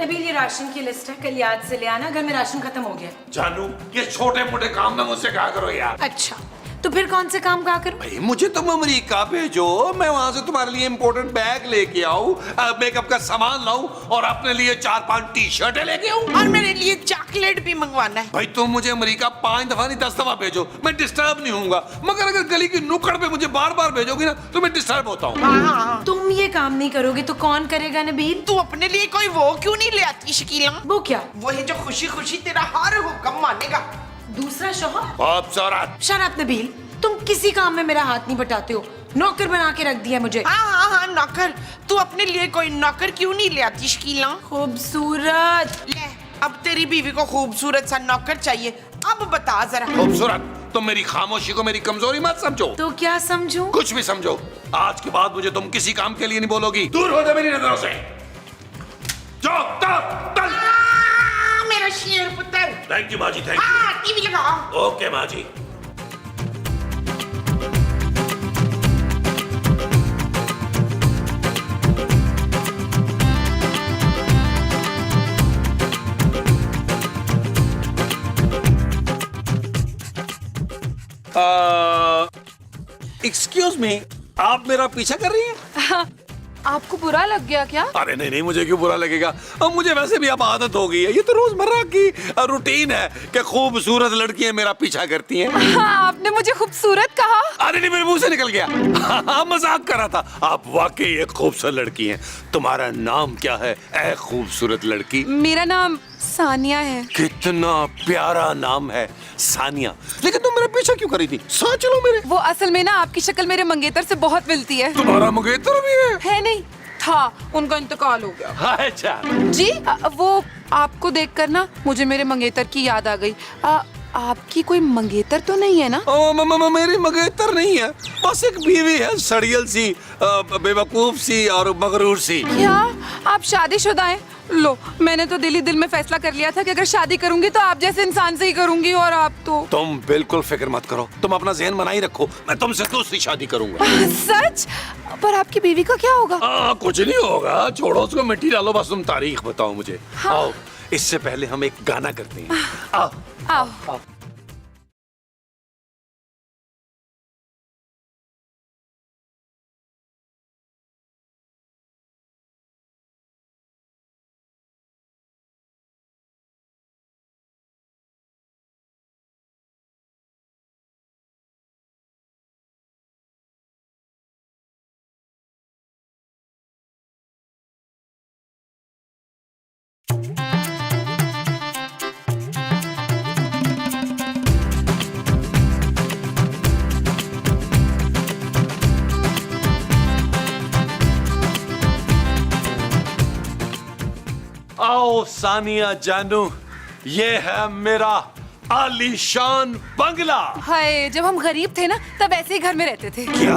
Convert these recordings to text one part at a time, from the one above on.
नबील, ये राशन की लिस्ट है, कल याद से ले आना, घर में राशन खत्म हो गया। जानू, ये छोटे मोटे काम ना मुझसे कहा करो यार। अच्छा, तो फिर कौन से काम कहा करूं? भाई मुझे तुम अमेरिका भेजो, मैं वहां से तुम्हारे लिए इम्पोर्टेंट बैग लेके आऊं, मेकअप का सामान लाऊं और अपने लिए 4-5 टी-शर्टें लेके आऊं। और मेरे लिए चॉकलेट भी मंगवाना है। भाई तुम मुझे अमेरिका 5 दफा नहीं 10 दफा भेजो, मैं डिस्टर्ब नहीं होऊंगा, मगर अगर गली की नुक्कड़ पे मुझे बार बार भेजोगी ना तो मैं डिस्टर्ब होता हूँ। हाँ, तुम ये काम नहीं करोगे तो कौन करेगा नबील? तू अपने लिए कोई वो क्यों नहीं ले आती शकीला? वो क्या? वही जो खुशी खुशी तेरा हर हुक्म मानेगा। दूसरा शौहर? खूबसूरत। शराब नबील, तुम किसी काम में मेरा हाथ नहीं बटाते हो, नौकर बना के रख दिया मुझे। हाँ, नौकर। तू अपने लिए कोई नौकर क्यों नहीं ले आती शकीला? खूबसूरत। ले, अब तेरी बीवी को खूबसूरत सा नौकर चाहिए। अब बता जरा। खूबसूरत, तुम मेरी खामोशी को मेरी कमजोरी मत समझो। तो क्या समझूं? कुछ भी समझो, आज के बाद मुझे तुम किसी काम के लिए नहीं बोलोगी। दूर हो जा मेरी नजरों से। जाओ, चल। मेरा शेर पुत्र। थैंक यू माजी, थैंक हाँ, टीवी लगाओ। यू। ओके माजी। एक्सक्यूज मी, आप मेरा पीछा कर रही हैं? आपको बुरा लग गया क्या? अरे नहीं नहीं, मुझे क्यों बुरा लगेगा, अब मुझे वैसे भी अब आदत हो गई है, ये तो रोजमर्रा की रूटीन है कि खूबसूरत लड़कियां मेरा पीछा करती हैं। हाँ, आपने मुझे खूबसूरत कहा। अरे नहीं, मेरे मुंह से निकल गया। हाँ, मजाक कर रहा था। आप वाकई एक खूबसूरत लड़की हैं। तुम्हारा नाम क्या है ऐ खूबसूरत लड़की? मेरा नाम सानिया है। कितना प्यारा नाम है, सानिया। लेकिन तुम मेरा पीछा क्यों करी थी? साथ चलो मेरे। वो असल में ना आपकी शक्ल मेरे मंगेतर से बहुत मिलती है। तुम्हारा मंगेतर भी है? नहीं था, उनका इंतकाल हो गया। अच्छा जी, वो आपको देखकर ना मुझे मेरे मंगेतर की याद आ गई। आपकी कोई मंगेतर तो नहीं है ना? मेरी मंगेतर नहीं है, बस एक बीवी है, सड़ियल सी, बेवकूफ सी और मगरूर सी। क्या आप शादीशुदा हैं? लो, मैंने तो दिल ही दिल में फैसला कर लिया था कि अगर शादी करूंगी तो आप जैसे इंसान से ही करूंगी, और आप तो। तुम बिल्कुल फिक्र मत करो, तुम अपना जहन बनाई रखो, मैं तुमसे दूसरी शादी करूंगा। सच? पर आपकी बीवी का क्या होगा? कुछ नहीं होगा, छोड़ो उसको, मिट्टी डालो, बस तुम तारीख बताओ मुझे। हाँ। आओ, इससे पहले हम एक गाना करते हैं। आओ आओ। आओ सानिया जानू, ये है मेरा आलीशान बंगला। हाय, जब हम गरीब थे ना तब ऐसे ही घर में रहते थे। क्या?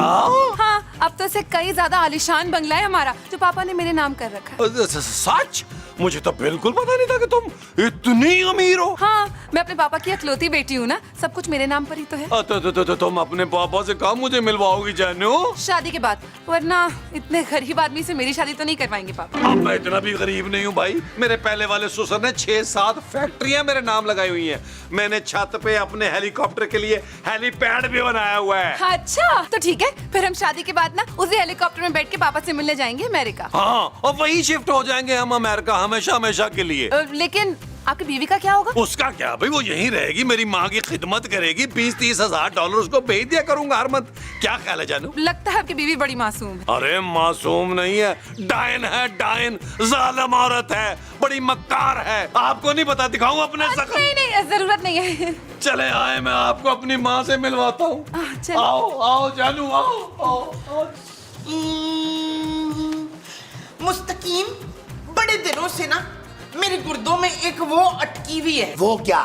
हाँ, अब तो से कई ज्यादा आलीशान बंगला है हमारा, जो पापा ने मेरे नाम कर रखा है। सच? मुझे तो बिल्कुल पता नहीं था कि तुम इतनी अमीर हो। हाँ, मैं अपने पापा की इकलौती बेटी हूँ ना, सब कुछ मेरे नाम पर ही तो है। तो तुम अपने पापा से कब मुझे मिलवाओगी जानू? शादी के बाद, वरना इतने गरीब आदमी से मेरी शादी तो नहीं करवाएंगे पापा। अब मैं इतना भी गरीब नहीं हूँ भाई, मेरे पहले वाले ससुर ने 6-7 फैक्ट्रियां मेरे नाम लगाई हुई हैं। मैंने छत पे अपने हेलीकॉप्टर के लिए हेलीपैड भी बनाया हुआ है। अच्छा, तो ठीक है, फिर हम शादी के बाद ना उसी हेलीकॉप्टर में बैठ के पापा से मिलने जाएंगे अमेरिका। हाँ, और वही शिफ्ट हो जाएंगे हम अमेरिका, हमेशा हमेशा के लिए। लेकिन आपकी बीवी का क्या होगा? उसका क्या भाई, वो यहीं रहेगी, मेरी माँ की खिदमत करेगी, 20-30 हजार डॉलर उसको भेज दिया करूंगा हर मंथ। क्या ख्याल है जानू? लगता है आपकी बीवी बड़ी मासूम है। अरे मासूम नहीं है, डायन है, डायन, जालिम औरत है, बड़ी मक्कार है। आपको नहीं पता? दिखाऊं अपने जख्म? नहीं नहीं, जरूरत नहीं है। चले आए, मैं आपको अपनी माँ से मिलवाता हूँ। चलो। आओ आओ जानू, आओ आओ, आओ। मुस्तकीम, बड़े दिनों से ना मेरे गुर्दों में एक वो अटकी हुई है। वो क्या?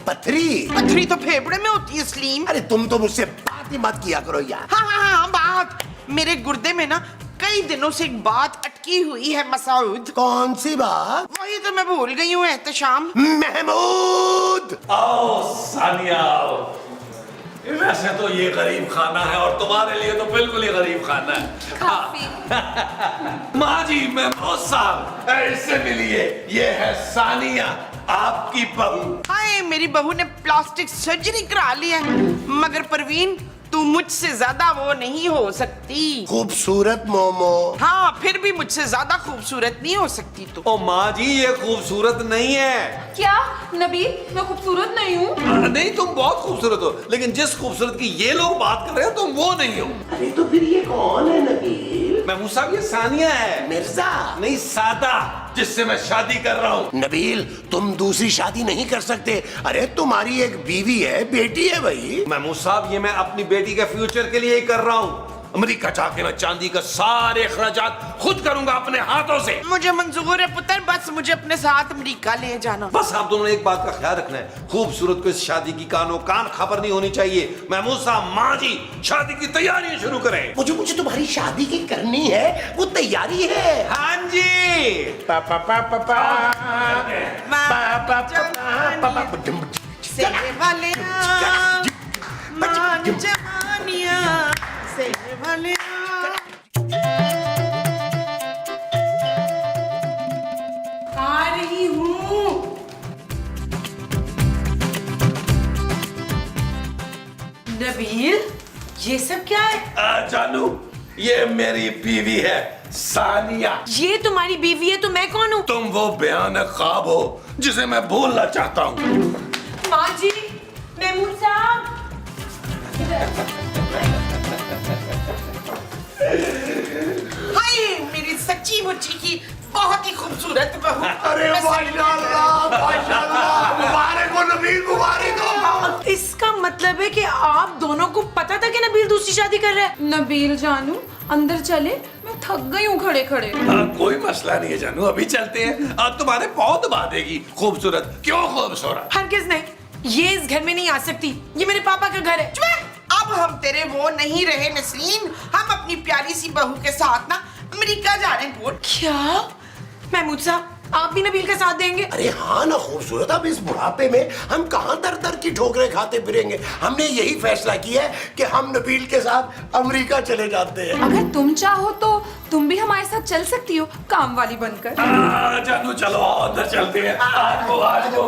पथरी? पथरी तो फेफड़े में होती है सलीम। अरे तुम तो मुझसे बात ही मत किया करो यार। हाँ, बात। मेरे गुर्दे में ना कई दिनों से एक बात अटकी हुई है मसूद। कौन सी बात? वही तो मैं भूल गई हूँ एहतशाम। महमूद! आओ सानिया, आओ। वैसे तो ये गरीब खाना है और तुम्हारे लिए तो बिल्कुल ही गरीब खाना है। काफी। माँ जी मैं बहुत साल इससे मिलिए, ये है सानिया आपकी बहू। हाय, मेरी बहू ने प्लास्टिक सर्जरी करा ली है, मगर परवीन तू मुझसे ज्यादा वो नहीं हो सकती। खूबसूरत मोमो। हाँ, फिर भी मुझसे ज्यादा खूबसूरत नहीं हो सकती तू। ओ माँ जी ये खूबसूरत नहीं है। क्या नबील, मैं खूबसूरत नहीं हूँ? नहीं तुम बहुत खूबसूरत हो, लेकिन जिस खूबसूरत की ये लोग बात कर रहे हो तुम वो नहीं हो। अरे तो फिर ये कौन है नबील? महमूद साहब ये सानिया है। मिर्जा। नहीं सादा, जिससे मैं शादी कर रहा हूँ। नबील तुम दूसरी शादी नहीं कर सकते। अरे तुम्हारी एक बीवी है, बेटी है भाई। महमूद साहब ये मैं अपनी बेटी के फ्यूचर के लिए ही कर रहा हूँ। अमेरिका जाके मैं चांदी का सारे अखराजात खुद करूंगा अपने हाथों से। मुझे मंजूर है पुत्र, बस मुझे अपने साथ अमेरिका ले जाना। बस आप दोनों ने एक बात का ख्याल रखना है, खूबसूरत को इस शादी की कानो कान खबर नहीं होनी चाहिए। महमूद साहब माँ जी शादी की तैयारियां शुरू करें। मुझे तुम्हारी शादी की करनी है, वो तैयारी है। हाँ जी। सेने वाले मान जवानिया, सेने वाले आ रही हूँ। नबील ये सब क्या है? जानू ये मेरी बीवी है सानिया। ये तुम्हारी बीवी है तो मैं कौन हूँ? तुम वो भयानक ख्वाब हो जिसे मैं भूलना चाहता हूँ। माँ जी, महमूद साहब। हाय, मेरी सच्ची मुच्ची की बहुत ही खूबसूरत बहू। अरे माशाल्लाह माशाल्लाह, मुबारक हो नबील, मुबारक हो। इसका मतलब है कि आप दोनों को पता था कि नबील दूसरी शादी कर रहा है? नबील जानू अंदर चले, मैं थक गई हूँ खड़े खड़े। कोई मसला नहीं है जानू, अभी चलते हैं। तुम्हारे बहुत दबा देगी खूबसूरत। क्यों खूबसूरत? हरगिज नहीं, ये इस घर में नहीं आ सकती। ये मेरे पापा का घर है। अब हम तेरे वो नहीं रहे नसरीन, हम अपनी प्यारी सी बहू के साथ ना अमेरिका जा रहे हैं। क्या महमूद साहब, आप भी नबील का साथ देंगे? अरे हाँ ना खूबसूरत, अब इस बुढ़ापे में हम कहाँ दर दर की ठोकरें खाते फिरेंगे। हमने यही फैसला किया है कि हम नबील के साथ अमेरिका चले जाते हैं। अगर तुम चाहो तो तुम भी हमारे साथ चल सकती हो, काम वाली बनकर। जानू चलो अंदर चलते हैं। आज वो चलो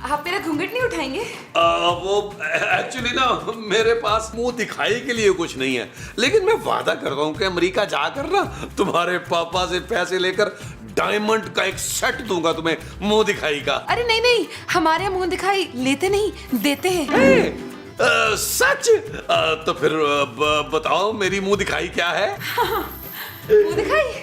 आप मेरा घूंघट नहीं उठाएंगे? वो एक्चुअली ना मेरे पास मुंह दिखाई के लिए कुछ नहीं है, लेकिन मैं वादा कर रहा हूँ कि अमेरिका जाकर ना तुम्हारे पापा से पैसे लेकर डायमंड का एक सेट दूंगा तुम्हें मुंह दिखाई का। अरे नहीं नहीं, हमारे मुंह दिखाई लेते नहीं, देते हैं। सच? तो फिर बताओ मेरी मुंह दिखाई क्या है? मुंह दिखाई